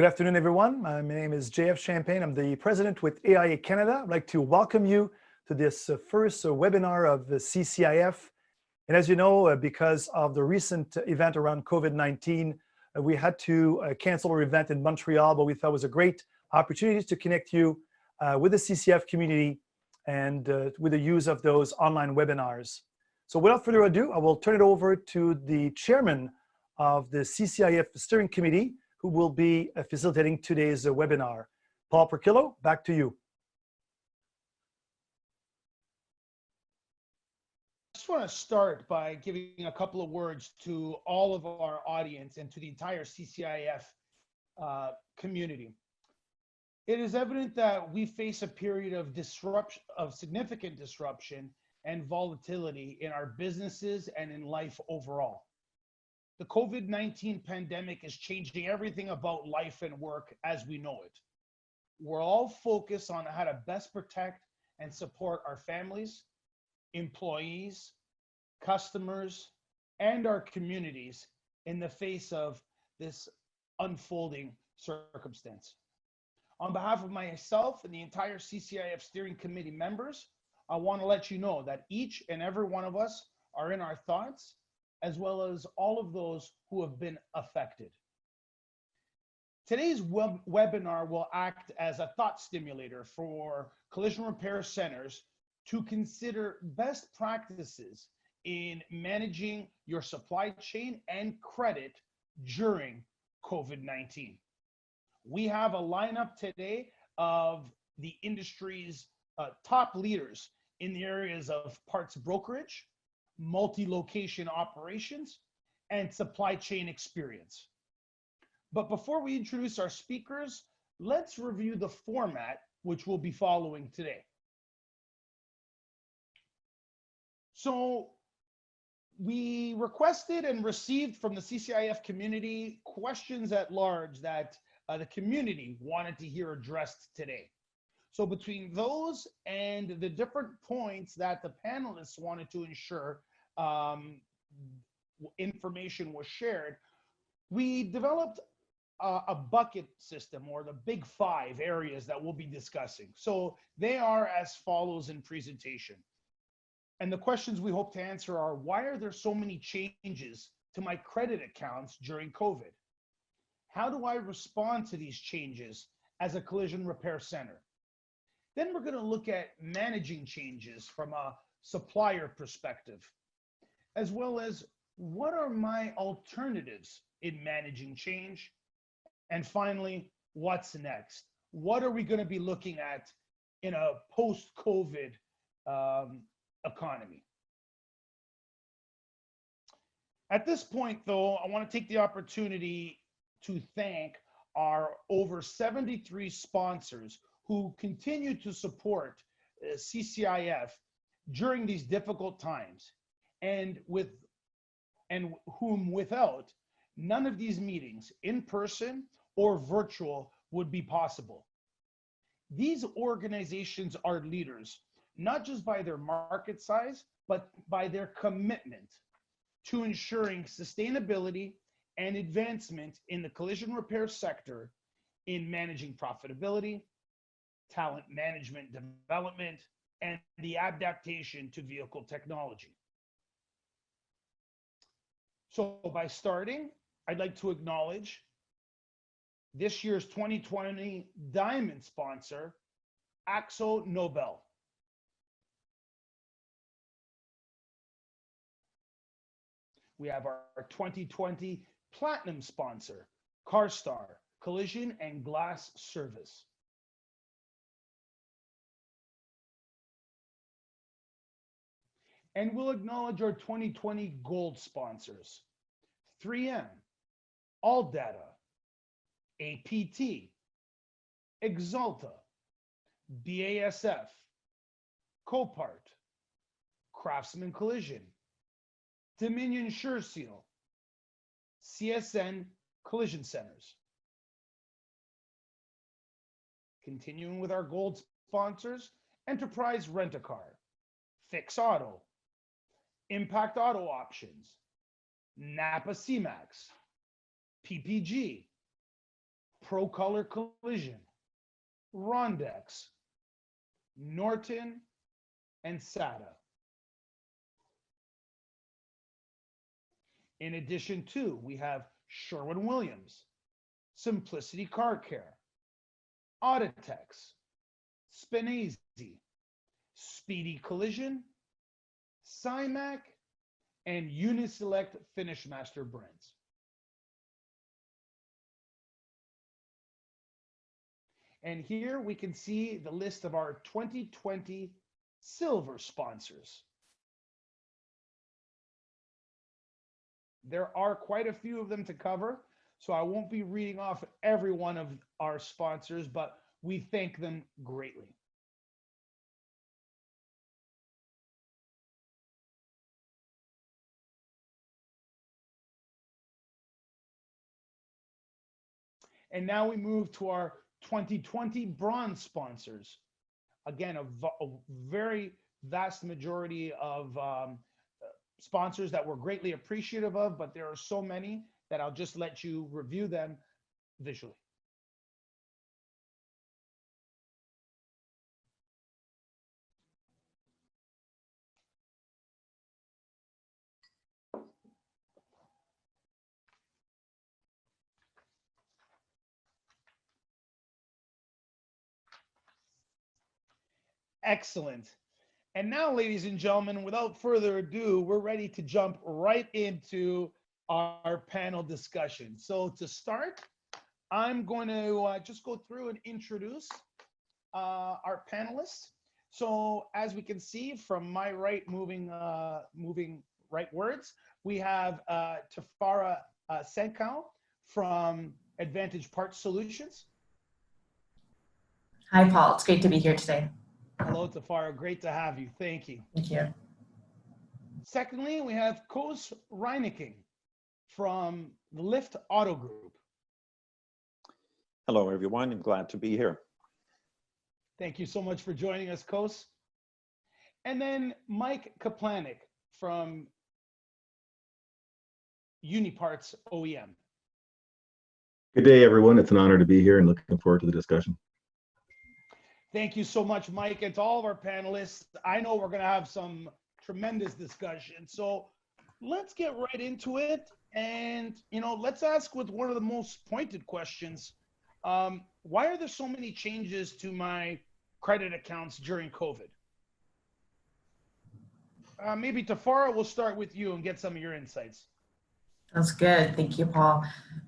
Good afternoon, everyone. My name is JF Champagne. I'm the president with AIA Canada. I'd like to welcome you to this first webinar of the CCIF. And as you know, because of the recent event around COVID-19, we had to cancel our event in Montreal, but we thought it was a great opportunity to connect you with the CCIF community and with the use of those online webinars. So without further ado, I will turn it over to the chairman of the CCIF Steering Committee, who will be facilitating today's webinar. Paul Perkillo, back to you. I just want to start by giving a couple of words to all of our audience and to the entire CCIF community. It is evident that we face a period of disruption, of significant disruption and volatility in our businesses and in life overall. The COVID-19 pandemic is changing everything about life and work as we know it. We're all focused on how to best protect and support our families, employees, customers, and our communities in the face of this unfolding circumstance. On behalf of myself and the entire CCIF Steering Committee members, I want to let you know that each and every one of us are in our thoughts, as well as all of those who have been affected. Today's webinar will act as a thought stimulator for collision repair centers to consider best practices in managing your supply chain and credit during COVID-19. We have a lineup today of the industry's top leaders in the areas of parts brokerage, multi-location operations, and supply chain experience. But before we introduce our speakers, let's review the format which we'll be following today. So we requested and received from the CCIF community questions at large that the community wanted to hear addressed today. So between those and the different points that the panelists wanted to ensure information was shared, we developed a bucket system, or the big 5 areas that we'll be discussing. So they are as follows in presentation. And the questions we hope to answer are: why are there so many changes to my credit accounts during COVID? How do I respond to these changes as a collision repair center? Then we're going to look at managing changes from a supplier perspective, as well as what are my alternatives in managing change? And finally, what's next? What are we going to be looking at in a post-COVID economy? At this point, though, I want to take the opportunity to thank our over 73 sponsors who continue to support CCIF during these difficult times, and whom without none of these meetings, in person or virtual, would be possible. These organizations are leaders, not just by their market size, but by their commitment to ensuring sustainability and advancement in the collision repair sector, in managing profitability, talent management development, and the adaptation to vehicle technology. So by starting, I'd like to acknowledge this year's 2020 Diamond sponsor, Akzo Nobel. We have our 2020 Platinum sponsor, CarStar Collision and Glass Service. And we'll acknowledge our 2020 Gold sponsors, 3M, ALLDATA, APT, Exalta, BASF, Copart, Craftsman Collision, Dominion SureSeal, CSN Collision Centers. Continuing with our gold sponsors, Enterprise Rent-A-Car, Fix Auto, Impact Auto Options, Napa CMAX, PPG, Pro Color Collision, Rondex, Norton, and SATA. In addition to, we have Sherwin-Williams, Simplicity Car Care, Auditex, Spinazy, Speedy Collision, Cymac, and Uniselect Finish Master brands. And here we can see the list of our 2020 silver sponsors. There are quite a few of them to cover, so I won't be reading off every one of our sponsors, but we thank them greatly. And now we move to our 2020 bronze sponsors. Again, a very vast majority of sponsors that we're greatly appreciative of, but there are so many that I'll just let you review them visually. Excellent. And now, ladies and gentlemen, without further ado, we're ready to jump right into our panel discussion. So to start, I'm going to just go through and introduce our panelists. So as we can see from my right, moving rightwards, we have Tafara Senkau from Advantage Parts Solutions. Hi, Paul. It's great to be here today. Hello, Tafara. Great to have you. Thank you. Thank you. Secondly, we have Koos Reineking from the Lyft Auto Group. Hello, everyone. I'm glad to be here. Thank you so much for joining us, Koos. And then Mike Kaplanik from Uniparts OEM. Good day, everyone. It's an honor to be here and looking forward to the discussion. Thank you so much, Mike, and to all of our panelists. I know we're going to have some tremendous discussion. So let's get right into it. And, let's ask with one of the most pointed questions. Why are there so many changes to my credit accounts during COVID? Maybe Tafara, we'll start with you and get some of your insights. That's good. Thank you, Paul.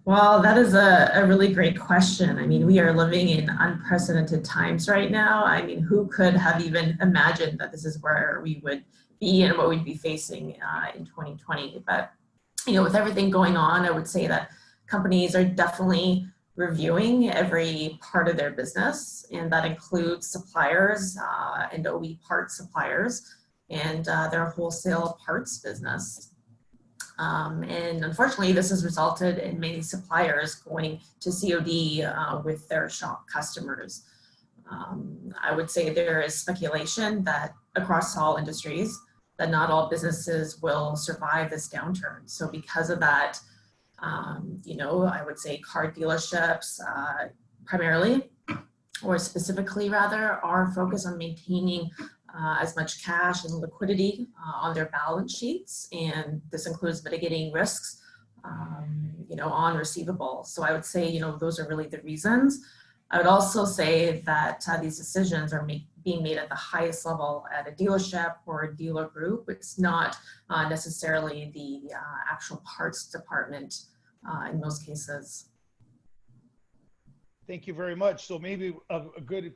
Well, that is a really great question. I mean, we are living in unprecedented times right now. I mean, who could have even imagined that this is where we would be and what we'd be facing in 2020? But, with everything going on, I would say that companies are definitely reviewing every part of their business, and that includes suppliers and OE parts suppliers and their wholesale parts business. And unfortunately, this has resulted in many suppliers going to COD with their shop customers. I would say there is speculation that across all industries, that not all businesses will survive this downturn. So because of that, I would say car dealerships primarily, or specifically rather, are focused on maintaining as much cash and liquidity on their balance sheets, and this includes mitigating risks, on receivables. So I would say, those are really the reasons. I would also say that these decisions are being made at the highest level at a dealership or a dealer group. It's not necessarily the actual parts department in most cases. Thank you very much. So maybe a good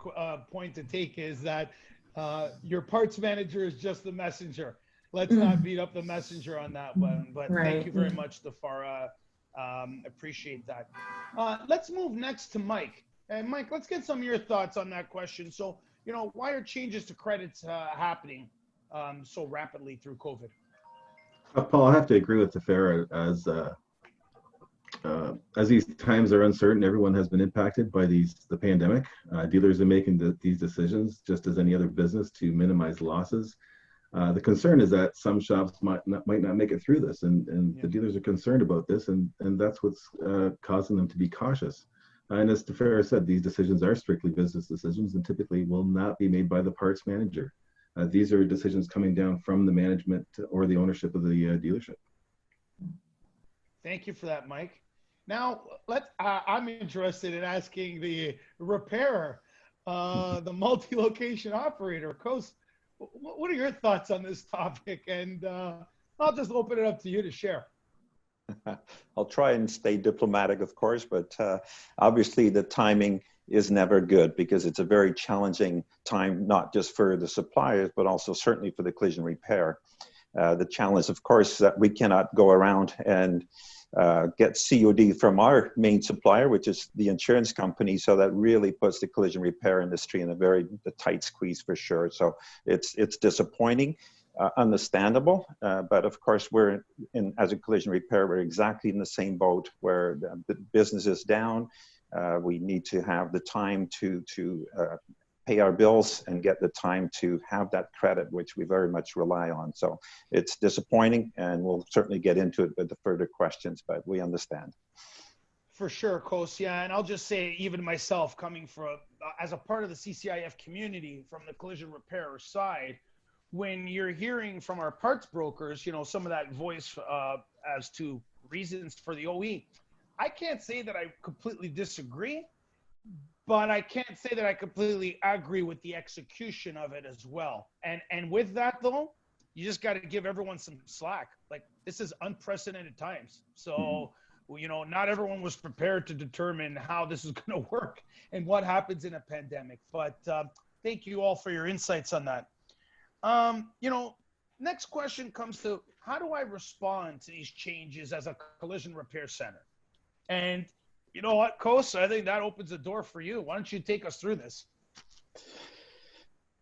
point to take is that your parts manager is just the messenger. Let's not beat up the messenger on that one, but right. Thank you very much, Tafara. Appreciate that. Let's move next to Mike. And Mike, let's get some of your thoughts on that question. So, why are changes to credits happening so rapidly through COVID? Paul, I have to agree with Tafara as these times are uncertain, everyone has been impacted by the pandemic. Dealers are making these decisions just as any other business to minimize losses. The concern is that some shops might not make it through this, and the dealers are concerned about this, and that's what's causing them to be cautious. And as DeFerro said, these decisions are strictly business decisions and typically will not be made by the parts manager. These are decisions coming down from the management or the ownership of the dealership. Thank you for that, Mike. Now, I'm interested in asking the repairer, the multi-location operator. Coase, what are your thoughts on this topic? And I'll just open it up to you to share. I'll try and stay diplomatic, of course, but obviously the timing is never good because it's a very challenging time, not just for the suppliers, but also certainly for the collision repair. The challenge, of course, that we cannot go around and get COD from our main supplier, which is the insurance company. So that really puts the collision repair industry in a very tight squeeze for sure. So it's disappointing. Understandable, but of course we're as a collision repair, we're exactly in the same boat where the business is down. We need to have the time to pay our bills and get the time to have that credit, which we very much rely on. So it's disappointing, and we'll certainly get into it with the further questions, but we understand. For sure, Coase. Yeah, and I'll just say, even myself, coming from as a part of the CCIF community from the collision repairer side, when you're hearing from our parts brokers, you know, some of that voice as to reasons for the OE, I can't say that I completely disagree, but I can't say that I completely agree with the execution of it as well. And with that, though, you just got to give everyone some slack. Like, this is unprecedented times. So, you know, not everyone was prepared to determine how this is going to work and what happens in a pandemic. But thank you all for your insights on that. You know, next question comes to, how do I respond to these changes as a collision repair center? And you know what, Coase, I think that opens the door for you. Why don't you take us through this?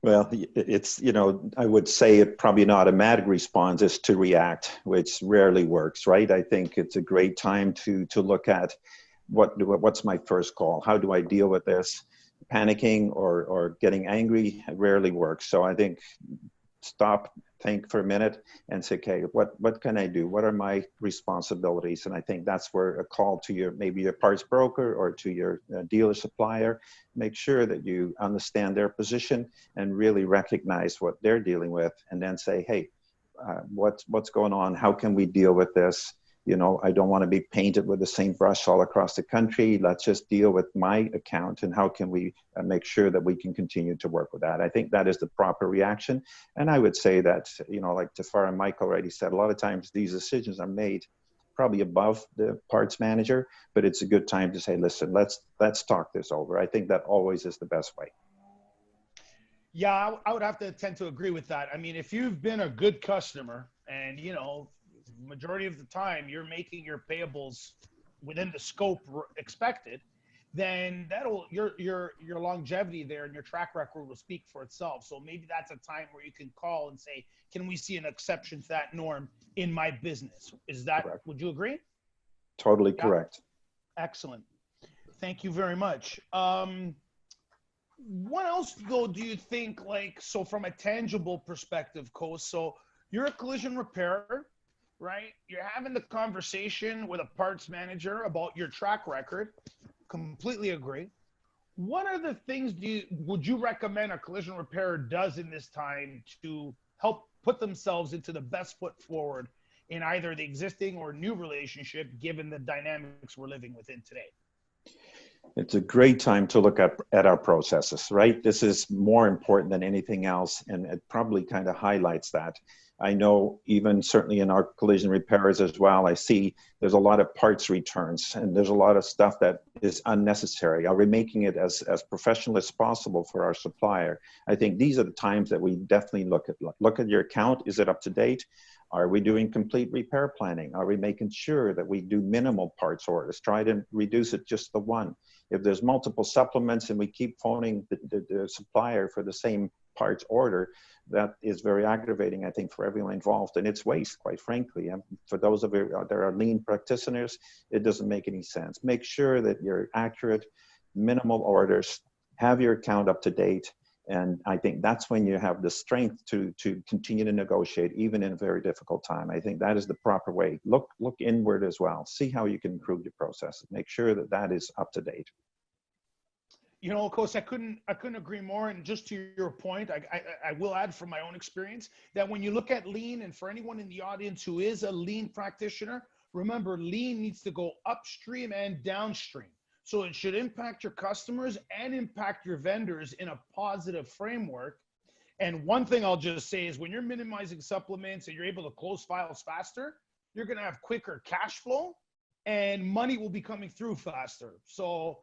Well, it's, you know, I would say it probably an automatic response is to react, which rarely works, right? I think it's a great time to look at what's my first call? How do I deal with this? Panicking or getting angry rarely works. So I think stop, think for a minute and say, okay, what can I do? What are my responsibilities? And I think that's where a call to maybe your parts broker or to your dealer supplier, make sure that you understand their position and really recognize what they're dealing with, and then say, hey, what's going on? How can we deal with this? You know, I don't want to be painted with the same brush all across the country. Let's just deal with my account, and how can we make sure that we can continue to work with that? I think that is the proper reaction. And I would say that, you know, like Tafar and Mike already said, a lot of times these decisions are made probably above the parts manager, but it's a good time to say, listen, let's talk this over. I think that always is the best way. Yeah, I would have to tend to agree with that. I mean, if you've been a good customer and, you know, majority of the time you're making your payables within the scope expected, then your longevity there and your track record will speak for itself. So maybe that's a time where you can call and say, can we see an exception to that norm in my business? Is that correct? Would you agree? Totally correct. Excellent. Thank you very much. What else though do you think, like, so from a tangible perspective, Coase, so you're a collision repairer, right? You're having the conversation with a parts manager about your track record. Completely agree. What are the things would you recommend a collision repairer does in this time to help put themselves into the best foot forward in either the existing or new relationship, given the dynamics we're living within today? It's a great time to look at our processes, right? This is more important than anything else, and it probably kind of highlights that. I know even certainly in our collision repairs as well, I see there's a lot of parts returns and there's a lot of stuff that is unnecessary. Are we making it as professional as possible for our supplier? I think these are the times that we definitely look at your account. Is it up to date? Are we doing complete repair planning? Are we making sure that we do minimal parts orders? Try to reduce it just to one. If there's multiple supplements and we keep phoning the supplier for the same parts order, that is very aggravating, I think, for everyone involved, and it's waste, quite frankly. And for those of you that are lean practitioners, it doesn't make any sense. Make sure that you're accurate, minimal orders, have your account up to date, and I think that's when you have the strength to continue to negotiate, even in a very difficult time. I think that is the proper way. Look inward as well. See how you can improve your process. Make sure that that is up to date. You know, Coach, I couldn't agree more. And just to your point, I will add from my own experience that when you look at lean, and for anyone in the audience who is a lean practitioner, remember lean needs to go upstream and downstream. So it should impact your customers and impact your vendors in a positive framework. And one thing I'll just say is when you're minimizing supplements and you're able to close files faster, you're going to have quicker cash flow and money will be coming through faster. So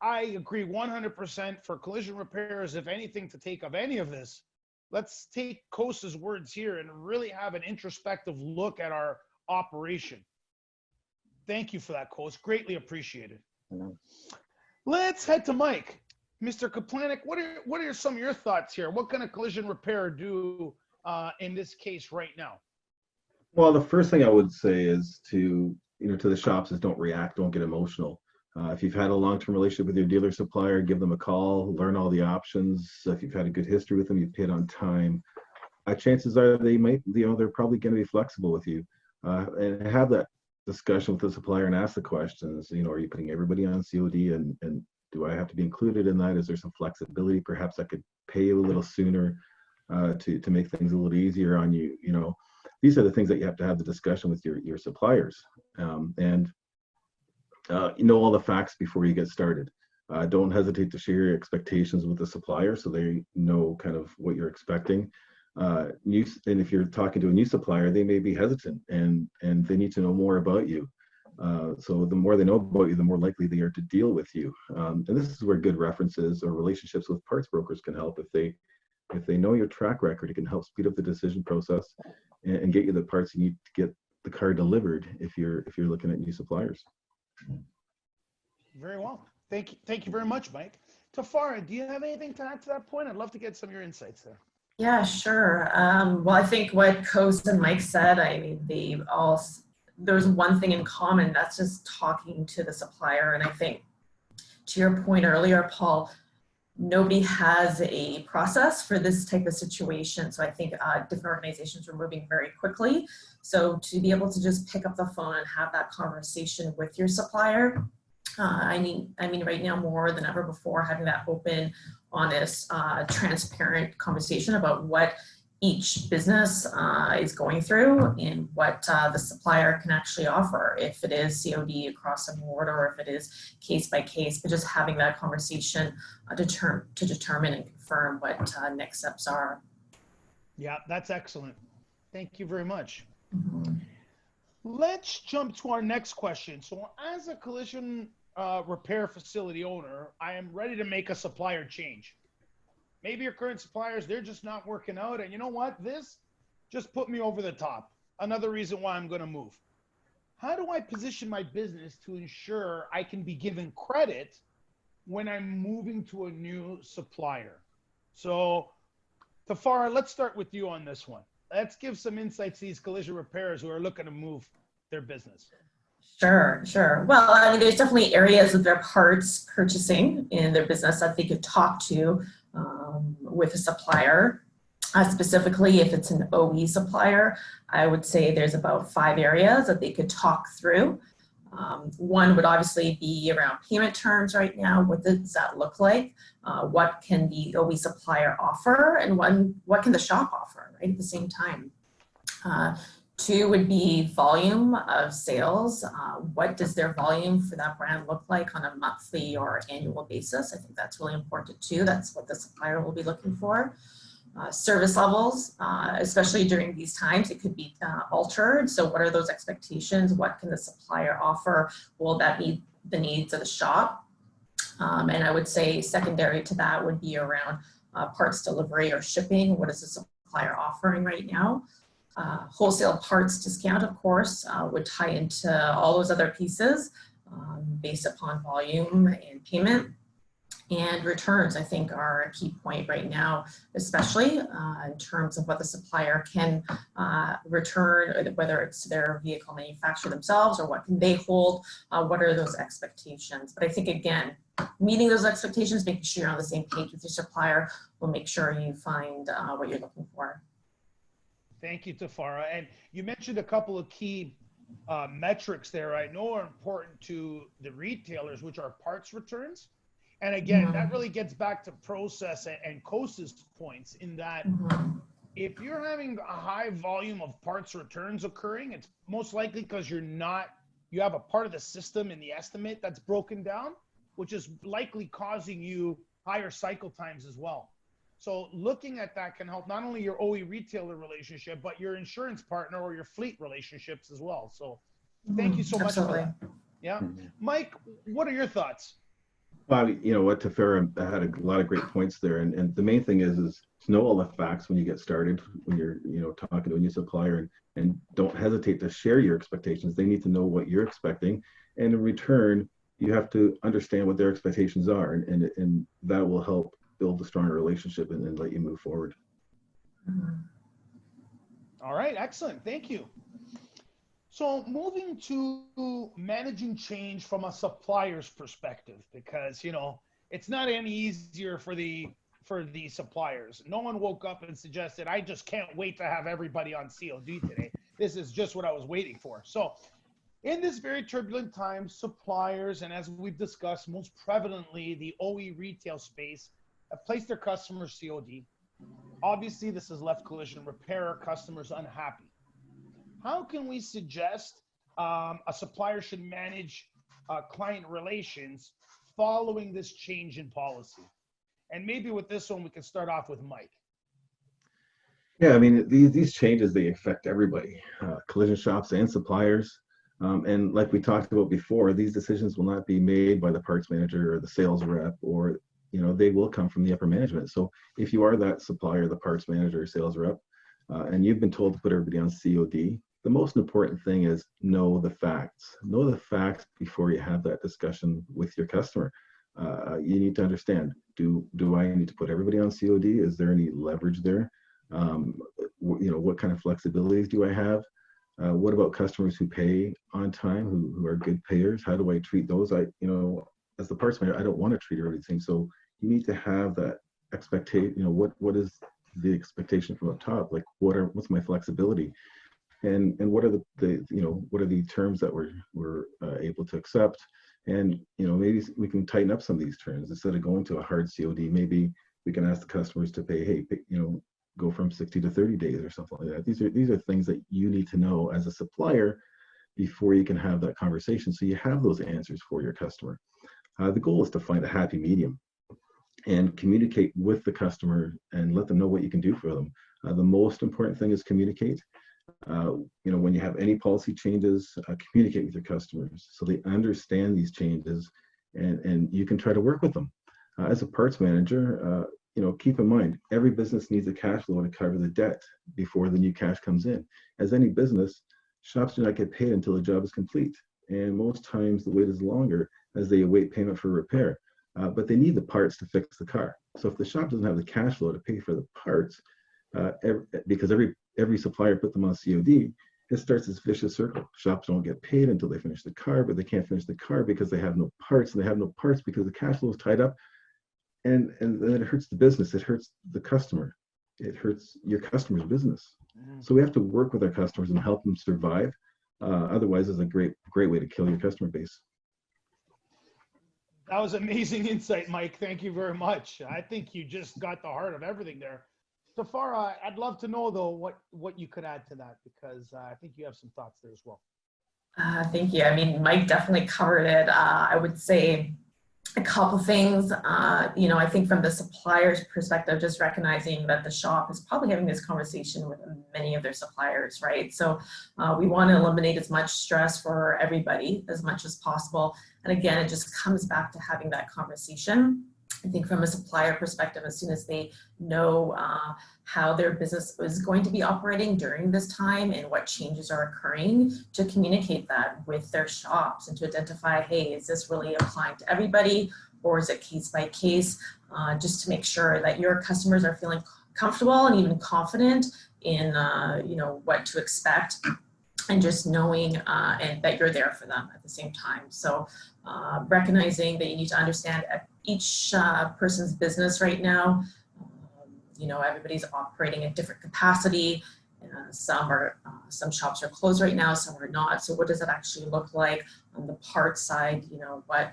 I agree 100% for collision repairs. If anything to take of any of this, let's take Kosa's words here and really have an introspective look at our operation. Thank you for that, Kos. Greatly appreciated. Let's head to Mike. Mr. Kaplanik, what are some of your thoughts here? What can a collision repair do in this case right now? Well, the first thing I would say is to the shops is don't react, don't get emotional. If you've had a long-term relationship with your dealer supplier, give them a call, learn all the options. If you've had a good history with them, you've paid on time. Chances are they might, they're probably going to be flexible with you, and have that discussion with the supplier and ask the questions. Are you putting everybody on COD, and do I have to be included in that? Is there some flexibility? Perhaps I could pay you a little sooner to make things a little easier on you. These are the things that you have to have the discussion with your suppliers, and all the facts before you get started. Don't hesitate to share your expectations with the supplier so they know kind of what you're expecting. And if you're talking to a new supplier, they may be hesitant and they need to know more about you. So the more they know about you, the more likely they are to deal with you. And this is where good references or relationships with parts brokers can help. If they know your track record, it can help speed up the decision process and get you the parts you need to get the car delivered if you're looking at new suppliers. Very well. Thank you very much, Mike. Tafara, do you have anything to add to that point? I'd love to get some of your insights there. Yeah, sure. Well, I think what Coase and Mike said, there's one thing in common, that's just talking to the supplier. And I think to your point earlier, Paul, nobody has a process for this type of situation. So I think different organizations are moving very quickly. So to be able to just pick up the phone and have that conversation with your supplier, I mean, right now more than ever before, having that open, honest, transparent conversation about what each business is going through and what the supplier can actually offer, if it is COD across the board or if it is case by case, but just having that conversation to determine and confirm what next steps are. Yeah, that's excellent. Thank you very much. Mm-hmm. Let's jump to our next question. So as a collision repair facility owner, I am ready to make a supplier change. Maybe your current suppliers, they're just not working out. And you know what? This just put me over the top. Another reason why I'm going to move. How do I position my business to ensure I can be given credit when I'm moving to a new supplier? So, Tafara, let's start with you on this one. Let's give some insights to these collision repairers who are looking to move their business. Sure. Well, I mean, there's definitely areas of their parts purchasing in their business that they could talk to with a supplier. Specifically, if it's an OE supplier, I would say there's about 5 areas that they could talk through. One would obviously be around payment terms right now. What does that look like? What can the OE supplier offer? And what can the shop offer, right, at the same time? 2 would be volume of sales. What does their volume for that brand look like on a monthly or annual basis? I think that's really important too. That's what the supplier will be looking for. Service levels, especially during these times, it could be altered. So what are those expectations? What can the supplier offer? Will that meet the needs of the shop? And I would say secondary to that would be around parts delivery or shipping. What is the supplier offering right now? Wholesale parts discount, of course, would tie into all those other pieces based upon volume and payment. And returns, I think, are a key point right now, especially in terms of what the supplier can return, whether it's their vehicle manufacturer themselves or what can they hold, what are those expectations. But I think, again, meeting those expectations, making sure you're on the same page with your supplier will make sure you find what you're looking for. Thank you, Tafara. And you mentioned a couple of key metrics there I know are important to the retailers, which are parts returns And again, that really gets back to process and COSA's points in that if you're having a high volume of parts returns occurring, it's most likely because you have a part of the system in the estimate that's broken down, which is likely causing you higher cycle times as well. So looking at that can help not only your OE retailer relationship, but your insurance partner or your fleet relationships as well. So thank you so much for that. Yeah. Mike, what are your thoughts? Well, you know what, Tefera had a lot of great points there. And the main thing is to know all the facts when you get started, when you're, talking to a new supplier, and don't hesitate to share your expectations. They need to know what you're expecting. And in return, you have to understand what their expectations are. And that will help build a stronger relationship and let you move forward. All right, excellent. Thank you. So moving to managing change from a supplier's perspective, because, it's not any easier for the suppliers. No one woke up and suggested, I just can't wait to have everybody on COD today. This is just what I was waiting for. So in this very turbulent time, suppliers, and as we've discussed, most prevalently, the OE retail space, have placed their customers COD. Obviously, this has left collision repair customers unhappy. How can we suggest a supplier should manage client relations following this change in policy? And maybe with this one, we can start off with Mike. Yeah, I mean, these changes, they affect everybody, collision shops and suppliers. And like we talked about before, these decisions will not be made by the parts manager or the sales rep, or they will come from the upper management. So if you are that supplier, the parts manager or sales rep, and you've been told to put everybody on COD, the most important thing is know the facts. Know the facts before you have that discussion with your customer. You need to understand, do I need to put everybody on COD? Is there any leverage there? What kind of flexibilities do I have? What about customers who pay on time, who are good payers? How do I treat those? As the parts manager, I don't want to treat everybody the same. So you need to have that expectation. What is the expectation from up top? Like, what's my flexibility? And what are what are the terms that we're able to accept? And maybe we can tighten up some of these terms instead of going to a hard COD. Maybe we can ask the customers to pay, go from 60 to 30 days or something like that. These are things that you need to know as a supplier before you can have that conversation, so you have those answers for your customer. The goal is to find a happy medium and communicate with the customer and let them know what you can do for them. The most important thing is communicate. When you have any policy changes, communicate with your customers so they understand these changes, and you can try to work with them. As a parts manager, keep in mind, every business needs a cash flow to cover the debt before the new cash comes in. As any business, shops do not get paid until the job is complete. And most times the wait is longer as they await payment for repair. But they need the parts to fix the car. So if the shop doesn't have the cash flow to pay for the parts, because every supplier put them on COD, it starts this vicious circle. Shops don't get paid until they finish the car, but they can't finish the car because they have no parts, and they have no parts because the cash flow is tied up. And then it hurts the business. It hurts the customer. It hurts your customer's business. So we have to work with our customers and help them survive. Otherwise, it's a great way to kill your customer base. That was amazing insight, Mike. Thank you very much. I think you just got the heart of everything there. Tefera, I'd love to know, though, what you could add to that, because I think you have some thoughts there as well. Thank you. I mean, Mike definitely covered it. I would say a couple things. I think from the supplier's perspective, just recognizing that the shop is probably having this conversation with many of their suppliers, right? So we want to eliminate as much stress for everybody as much as possible. And again, it just comes back to having that conversation. I think from a supplier perspective, as soon as they know how their business is going to be operating during this time and what changes are occurring, to communicate that with their shops and to identify, hey, is this really applying to everybody, or is it case by case, just to make sure that your customers are feeling comfortable and even confident in what to expect, and just knowing and that you're there for them at the same time. So recognizing that you need to understand each person's business right now. Everybody's operating at different capacity. Some shops are closed right now, some are not. So what does that actually look like on the parts side? What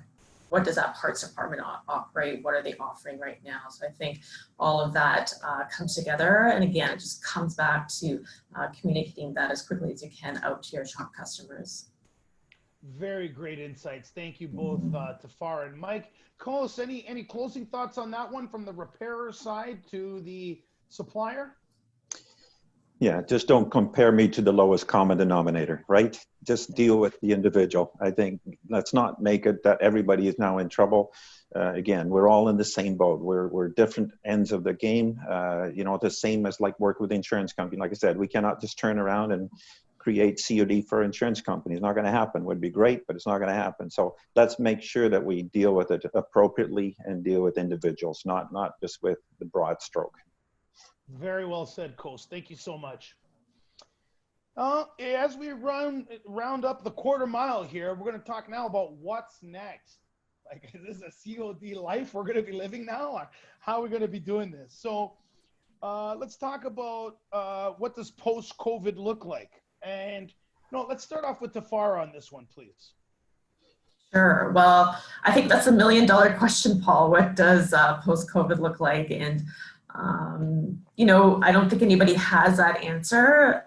what does that parts department operate? What are they offering right now? So I think all of that comes together. And again, it just comes back to communicating that as quickly as you can out to your shop customers. Very great insights. Thank you both, Tafara and Mike. Carlos, any closing thoughts on that one from the repairer side to the supplier? Yeah, just don't compare me to the lowest common denominator, right? Just deal with the individual. I think let's not make it that everybody is now in trouble. Again, we're all in the same boat. We're different ends of the game. You know, the same as like work with the insurance company. Like I said, we cannot just turn around and create COD for insurance companies. It's not going to happen. Would be great, but it's not going to happen. So let's make sure that we deal with it appropriately and deal with individuals, not just with the broad stroke. Very well said, Coast. Thank you so much. As we round up the quarter mile here, we're going to talk now about what's next. Like, is this a COD life we're going to be living now? Or how are we going to be doing this? So let's talk about what does post-COVID look like? And let's start off with Tafara on this one, please. Sure. Well, I think that's $1 million question, Paul. What does post-COVID look like? And I don't think anybody has that answer.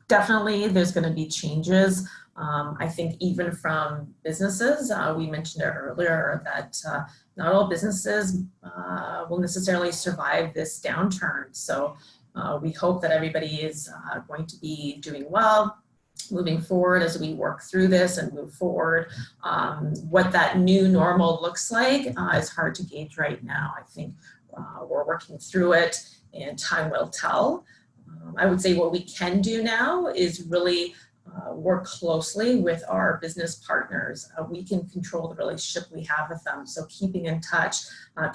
Definitely there's going to be changes. I think even from businesses, we mentioned it earlier that not all businesses will necessarily survive this downturn. So we hope that everybody is going to be doing well moving forward as we work through this and move forward. What that new normal looks like is hard to gauge right now. I think we're working through it and time will tell. I would say what we can do now is really work closely with our business partners. We can control the relationship we have with them. So keeping in touch,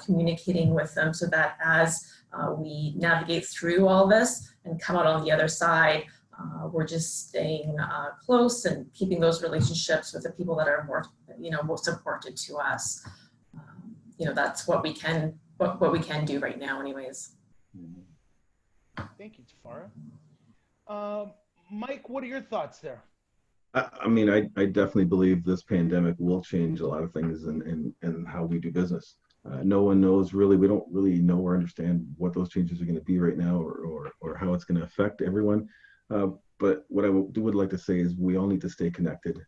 communicating with them so that as we navigate through all this and come out on the other side, we're just staying close and keeping those relationships with the people that are more, most important to us. That's what we can do right now anyways. Thank you, Tafara. Mike, what are your thoughts there? I mean, I definitely believe this pandemic will change a lot of things in how we do business. No one knows really, we don't really know or understand what those changes are going to be right now or how it's going to affect everyone. But what I would like to say is we all need to stay connected.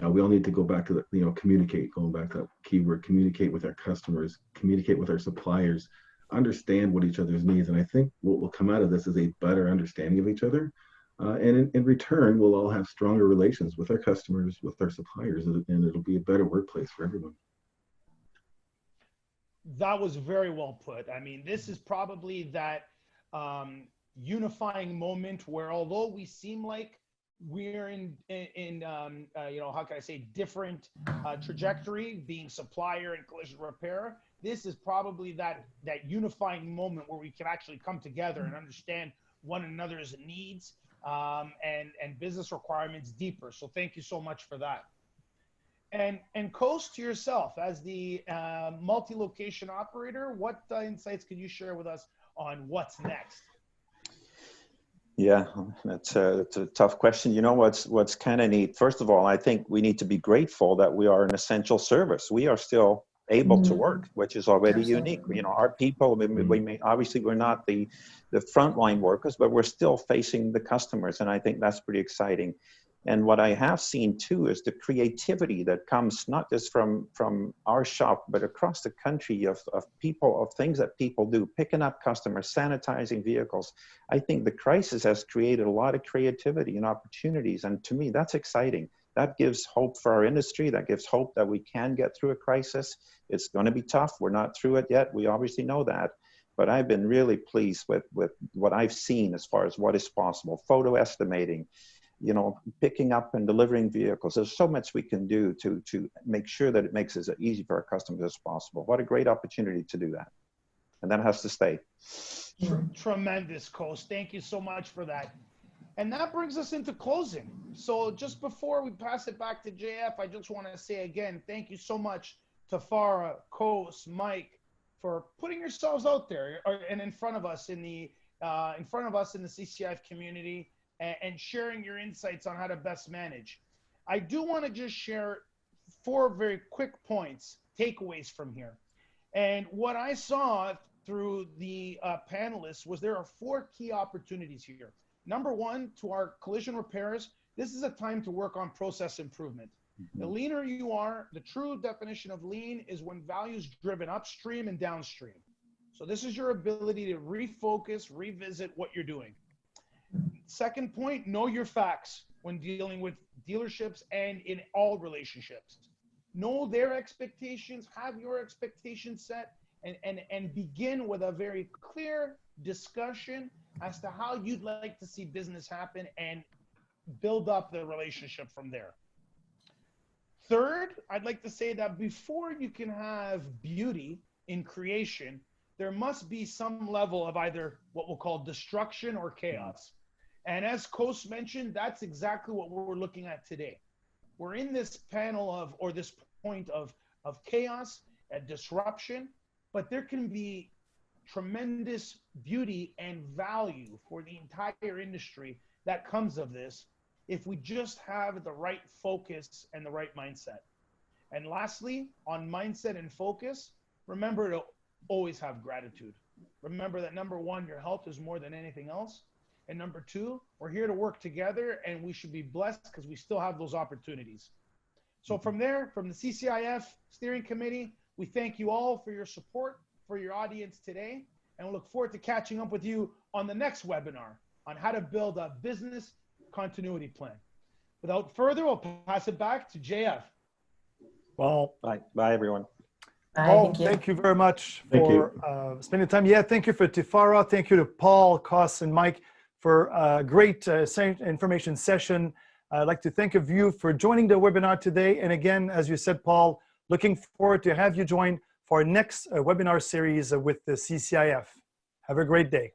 We all need to go back to communicate, going back to that keyword, communicate with our customers, communicate with our suppliers, understand what each other's needs. And I think what will come out of this is a better understanding of each other. And in return, we'll all have stronger relations with our customers, with our suppliers, and it'll be a better workplace for everyone. That was very well put. I mean, this is probably that unifying moment where although we seem like we're in how can I say, different trajectory, being supplier and collision repair, this is probably that unifying moment where we can actually come together and understand one another's needs and business requirements deeper. So thank you so much for that. And Coast, to yourself, as the multi-location operator, what insights could you share with us on what's next? Yeah, that's a tough question. You know what's kind of neat? First of all, I think we need to be grateful that we are an essential service. We are still able to work, which is already unique. Our people, we may, obviously we're not the frontline workers, but we're still facing the customers. And I think that's pretty exciting. And what I have seen too is the creativity that comes not just from our shop, but across the country of people, of things that people do, picking up customers, sanitizing vehicles. I think the crisis has created a lot of creativity and opportunities. And to me, that's exciting. That gives hope for our industry. That gives hope that we can get through a crisis. It's going to be tough. We're not through it yet. We obviously know that. But I've been really pleased with what I've seen as far as what is possible. Photo estimating, picking up and delivering vehicles. There's so much we can do to make sure that it makes it as easy for our customers as possible. What a great opportunity to do that. And that has to stay. Tremendous, Coast. Thank you so much for that. And that brings us into closing. So just before we pass it back to JF, I just want to say again, thank you so much to Tafara, Coast, Mike, for putting yourselves out there and in front of us in the CCIF community and sharing your insights on how to best manage. I do want to just share 4 very quick points, takeaways from here. And what I saw through the panelists was there are 4 key opportunities here. Number 1, to our collision repairers, this is a time to work on process improvement. The leaner you are, the true definition of lean is when value is driven upstream and downstream. So this is your ability to refocus, revisit what you're doing. Second point, know your facts when dealing with dealerships and in all relationships. Know their expectations, have your expectations set, and begin with a very clear discussion as to how you'd like to see business happen and build up the relationship from there. Third, I'd like to say that before you can have beauty in creation, there must be some level of either what we'll call destruction or chaos. And as Kos mentioned, that's exactly what we're looking at today. We're in this panel of, or this point of chaos and disruption, but there can be tremendous beauty and value for the entire industry that comes of this if we just have the right focus and the right mindset. And lastly, on mindset and focus, remember to always have gratitude. Remember that number 1, your health is more than anything else. And number 2, we're here to work together and we should be blessed because we still have those opportunities. So from there, from the CCIF Steering Committee, we thank you all for your support, for your audience today, and we look forward to catching up with you on the next webinar on how to build a business continuity plan. Without further, I'll pass it back to JF. Well, Bye, everyone. Bye, Paul, thank you very much for spending time. Yeah, thank you for Tifara. Thank you to Paul, Kos, and Mike for a great information session. I'd like to thank of you for joining the webinar today. And again, as you said, Paul, looking forward to have you join for our next webinar series with the CCIF. Have a great day.